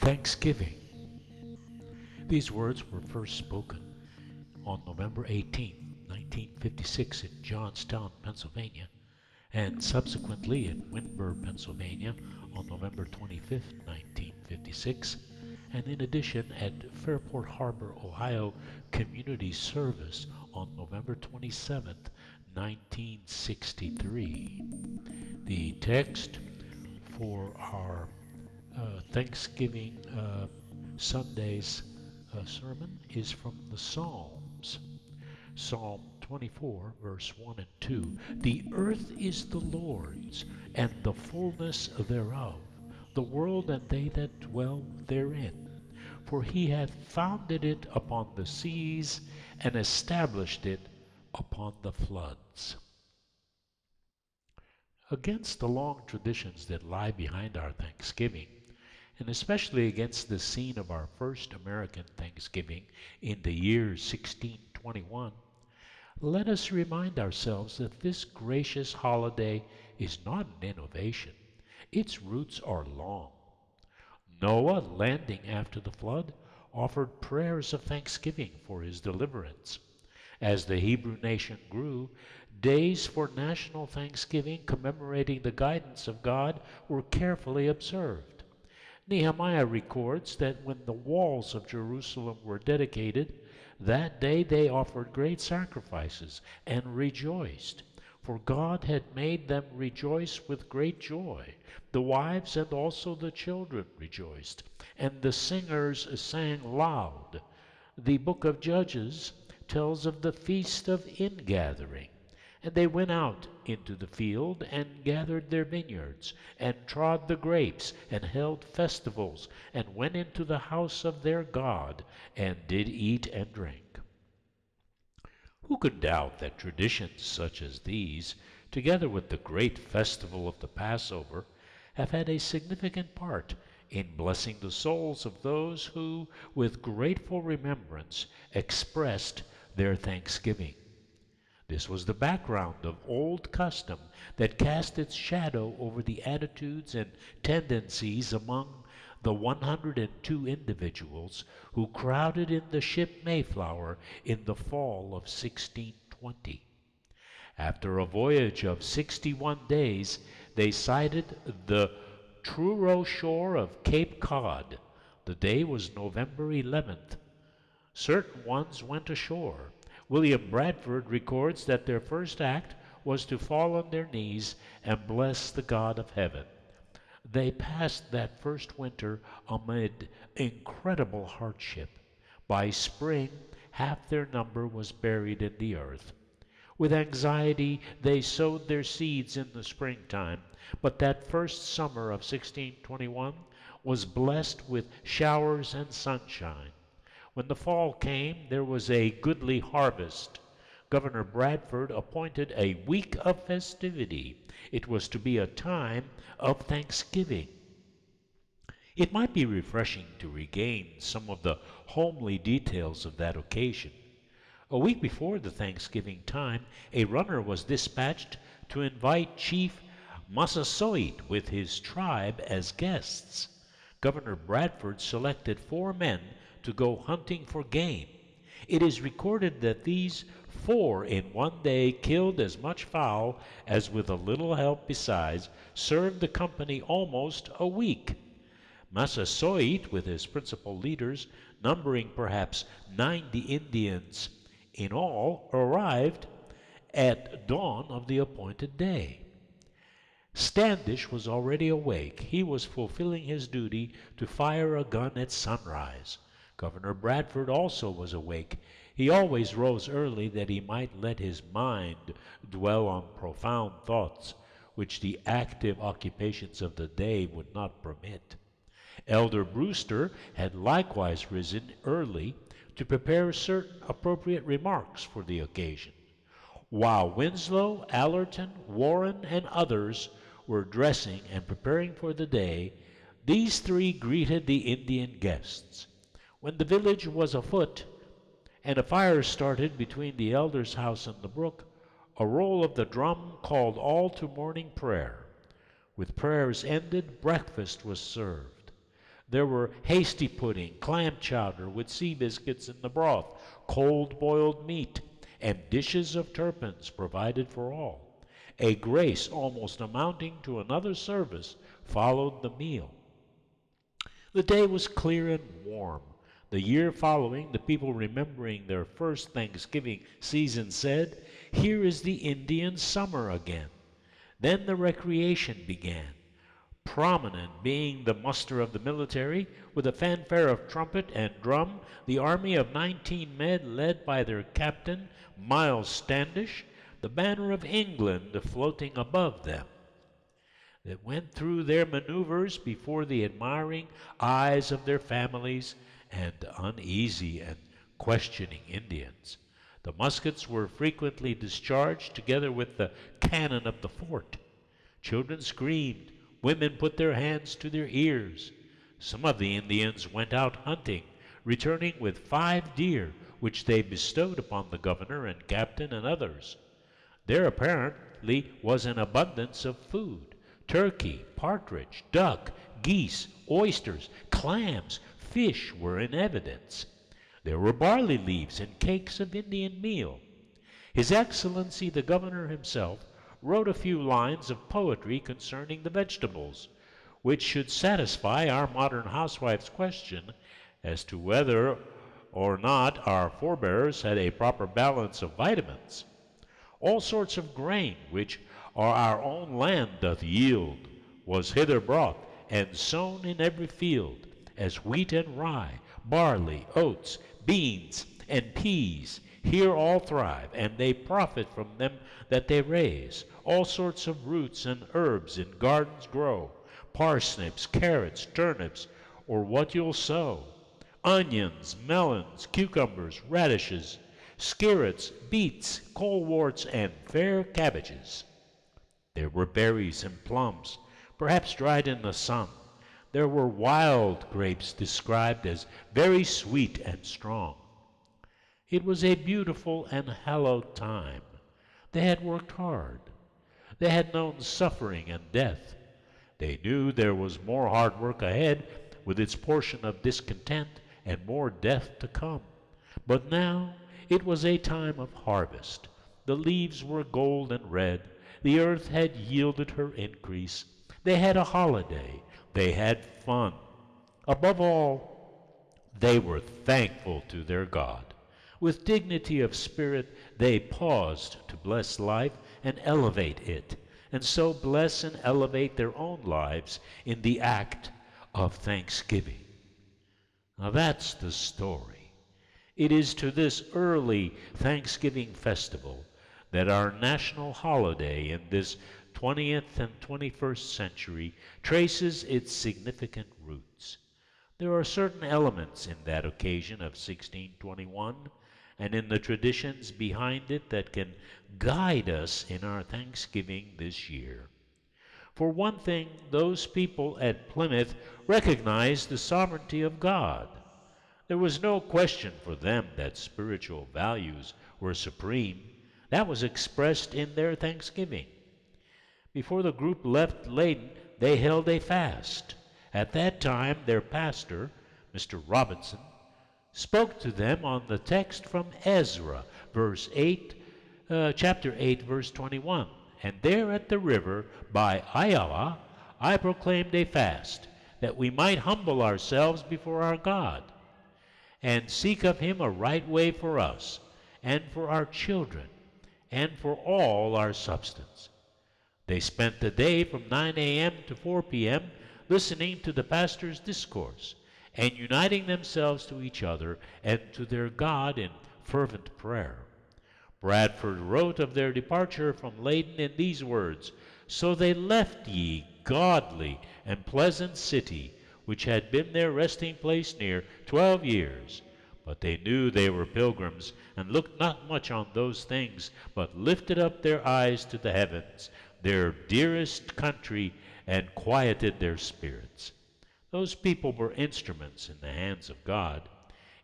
Thanksgiving. These words were first spoken on November 18, 1956 in Johnstown, Pennsylvania, and subsequently in Windber, Pennsylvania on November 25, 1956, and in addition at Fairport Harbor, Ohio Community Service on November 27, 1963. The text for our Thanksgiving Sunday's sermon is from the Psalms. Psalm 24, verse 1 and 2. The earth is the Lord's, and the fullness thereof, the world and they that dwell therein. For he hath founded it upon the seas, and established it upon the floods. Against the long traditions that lie behind our Thanksgiving, and especially against the scene of our first American Thanksgiving in the year 1621, let us remind ourselves that this gracious holiday is not an innovation. Its roots are long. Noah, landing after the flood, offered prayers of thanksgiving for his deliverance. As the Hebrew nation grew, days for national thanksgiving commemorating the guidance of God were carefully observed. Nehemiah records that when the walls of Jerusalem were dedicated, that day they offered great sacrifices and rejoiced, for God had made them rejoice with great joy. The wives and also the children rejoiced, and the singers sang loud. The book of Judges tells of the feast of ingathering. And they went out into the field and gathered their vineyards, and trod the grapes, and held festivals, and went into the house of their God, and did eat and drink. Who could doubt that traditions such as these, together with the great festival of the Passover, have had a significant part in blessing the souls of those who, with grateful remembrance, expressed their thanksgiving? This was the background of old custom that cast its shadow over the attitudes and tendencies among the 102 individuals who crowded in the ship Mayflower in the fall of 1620. After a voyage of 61 days, they sighted the Truro shore of Cape Cod. The day was November 11th. Certain ones went ashore. William Bradford records that their first act was to fall on their knees and bless the God of heaven. They passed that first winter amid incredible hardship. By spring, half their number was buried in the earth. With anxiety, they sowed their seeds in the springtime, but that first summer of 1621 was blessed with showers and sunshine. When the fall came, there was a goodly harvest. Governor Bradford appointed a week of festivity. It was to be a time of thanksgiving. It might be refreshing to regain some of the homely details of that occasion. A week before the Thanksgiving time, a runner was dispatched to invite Chief Massasoit with his tribe as guests. Governor Bradford selected 4 men to go hunting for game. It is recorded that these 4 in one day killed as much fowl as, with a little help besides, served the company almost a week. Massasoit, with his principal leaders, numbering perhaps 90 Indians in all, arrived at dawn of the appointed day. Standish was already awake. He was fulfilling his duty to fire a gun at sunrise. Governor Bradford also was awake. He always rose early that he might let his mind dwell on profound thoughts which the active occupations of the day would not permit. Elder Brewster had likewise risen early to prepare certain appropriate remarks for the occasion. While Winslow, Allerton, Warren, and others were dressing and preparing for the day, these 3 greeted the Indian guests. When the village was afoot, and a fire started between the elder's house and the brook, a roll of the drum called all to morning prayer. With prayers ended, breakfast was served. There were hasty pudding, clam chowder with sea biscuits in the broth, cold boiled meat, and dishes of turpins provided for all. A grace almost amounting to another service followed the meal. The day was clear and warm. The year following, the people remembering their first Thanksgiving season said, "Here is the Indian summer again." Then the recreation began. Prominent being the muster of the military, with a fanfare of trumpet and drum, the army of 19 men led by their captain, Miles Standish, the banner of England floating above them, that went through their maneuvers before the admiring eyes of their families and uneasy and questioning Indians. The muskets were frequently discharged together with the cannon of the fort. Children screamed, women put their hands to their ears. Some of the Indians went out hunting, returning with 5 deer, which they bestowed upon the governor and captain and others. There apparently was an abundance of food. Turkey, partridge, duck, geese, oysters, clams, fish were in evidence. There were barley leaves and cakes of Indian meal. His Excellency the Governor himself wrote a few lines of poetry concerning the vegetables, which should satisfy our modern housewife's question as to whether or not our forebears had a proper balance of vitamins. All sorts of grain, which our own land doth yield, was hither brought, and sown in every field, as wheat and rye, barley, oats, beans, and peas. Here all thrive, and they profit from them that they raise. All sorts of roots and herbs in gardens grow, parsnips, carrots, turnips, or what you'll sow. Onions, melons, cucumbers, radishes, skirrets, beets, coleworts, and fair cabbages. There were berries and plums, perhaps dried in the sun. There were wild grapes described as very sweet and strong. It was a beautiful and hallowed time. They had worked hard. They had known suffering and death. They knew there was more hard work ahead, with its portion of discontent and more death to come. But now it was a time of harvest. The leaves were gold and red. The earth had yielded her increase. They had a holiday. They had fun. Above all, they were thankful to their God. With dignity of spirit, they paused to bless life and elevate it, and so bless and elevate their own lives in the act of thanksgiving. Now that's the story. It is to this early Thanksgiving festival that our national holiday in this 20th and 21st century traces its significant roots. There are certain elements in that occasion of 1621 and in the traditions behind it that can guide us in our Thanksgiving this year. For one thing, those people at Plymouth recognized the sovereignty of God. There was no question for them that spiritual values were supreme. That was expressed in their thanksgiving. Before the group left Leyden, they held a fast. At that time, their pastor, Mr. Robinson, spoke to them on the text from Ezra, chapter 8, verse 21. And there at the river by Ayala, I proclaimed a fast, that we might humble ourselves before our God, and seek of him a right way for us, and for our children, and for all our substance. They spent the day from 9 a.m. to 4 p.m. listening to the pastor's discourse, and uniting themselves to each other and to their God in fervent prayer. Bradford wrote of their departure from Leyden in these words, "So they left ye godly and pleasant city, which had been their resting place near 12 years. But they knew they were pilgrims, and looked not much on those things, but lifted up their eyes to the heavens, their dearest country, and quieted their spirits." Those people were instruments in the hands of God.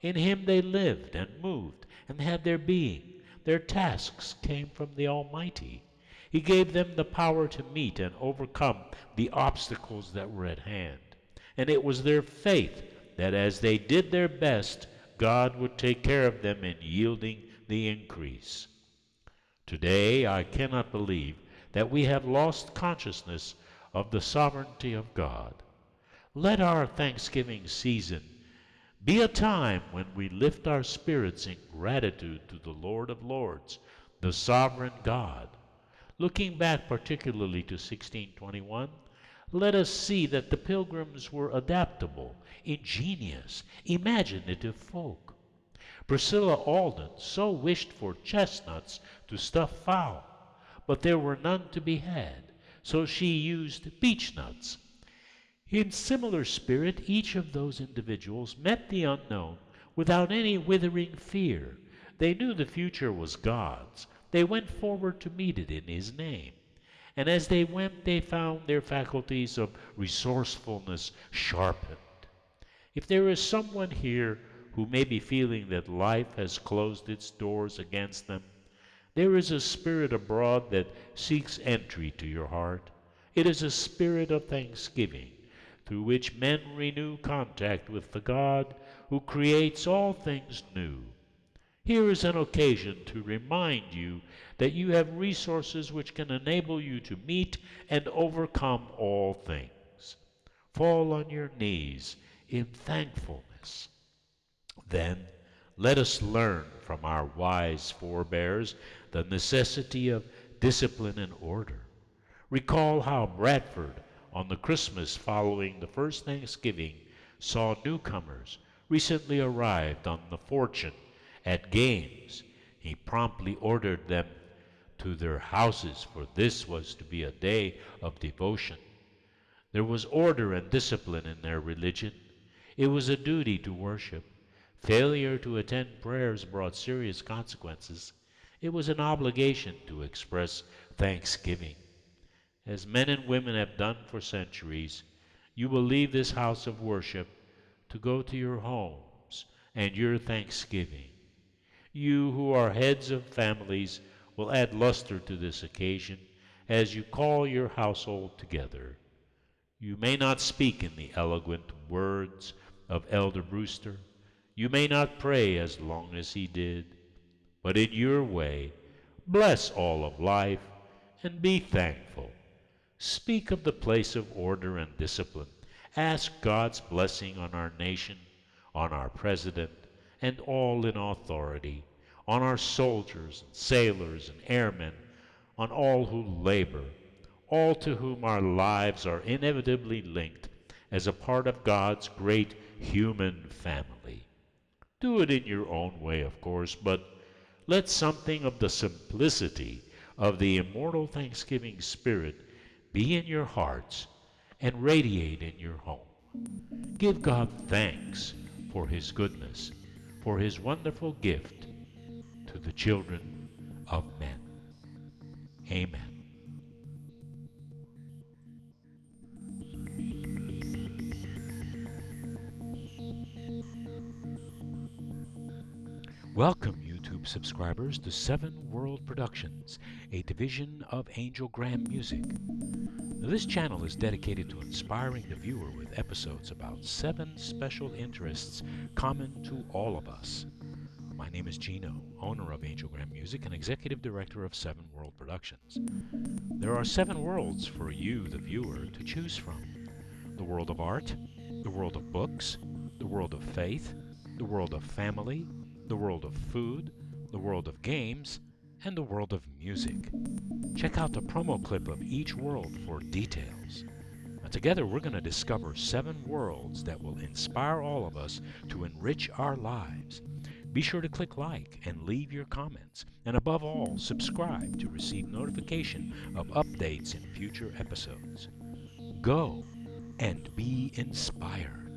In him they lived and moved and had their being. Their tasks came from the Almighty. He gave them the power to meet and overcome the obstacles that were at hand. and it was their faith that as they did their best, God would take care of them in yielding the increase. Today, I cannot believe that we have lost consciousness of the sovereignty of God. Let our Thanksgiving season be a time when we lift our spirits in gratitude to the Lord of Lords, the sovereign God. Looking back particularly to 1621, let us see that the Pilgrims were adaptable, ingenious, imaginative folk. Priscilla Alden so wished for chestnuts to stuff fowl, but there were none to be had, so she used beechnuts. In similar spirit, each of those individuals met the unknown without any withering fear. They knew the future was God's. They went forward to meet it in His name. And as they went, they found their faculties of resourcefulness sharpened. If there is someone here who may be feeling that life has closed its doors against them, there is a spirit abroad that seeks entry to your heart. It is a spirit of thanksgiving, through which men renew contact with the God who creates all things new. Here is an occasion to remind you that you have resources which can enable you to meet and overcome all things. Fall on your knees in thankfulness. Then let us learn from our wise forebears the necessity of discipline and order. Recall how Bradford, on the Christmas following the first Thanksgiving, saw newcomers recently arrived on the fortune at games. He promptly ordered them to their houses, for this was to be a day of devotion. There was order and discipline in their religion. It was a duty to worship. Failure to attend prayers brought serious consequences. It was an obligation to express thanksgiving. As men and women have done for centuries, you will leave this house of worship to go to your homes and your thanksgiving. You who are heads of families will add luster to this occasion as you call your household together. You may not speak in the eloquent words of Elder Brewster. You may not pray as long as he did, but in your way, bless all of life and be thankful. Speak of the place of order and discipline. Ask God's blessing on our nation, on our president, and all in authority, on our soldiers and sailors and airmen, on all who labor, all to whom our lives are inevitably linked as a part of God's great human family. Do it in your own way, of course, but let something of the simplicity of the immortal Thanksgiving spirit be in your hearts and radiate in your home. Give God thanks for His goodness, for His wonderful gift to the children of men. Amen. Welcome, YouTube subscribers, to Seven World Productions, a division of Angel Graham Music. Now, this channel is dedicated to inspiring the viewer with episodes about 7 special interests common to all of us. My name is Gino, owner of Angel Graham Music and executive director of Seven World Productions. There are 7 worlds for you, the viewer, to choose from. The world of art, the world of books, the world of faith, the world of family, the world of food, the world of games, and the world of music. Check out the promo clip of each world for details. Now, together we're going to discover 7 worlds that will inspire all of us to enrich our lives. Be sure to click like and leave your comments, and above all, subscribe to receive notification of updates in future episodes. Go and be inspired.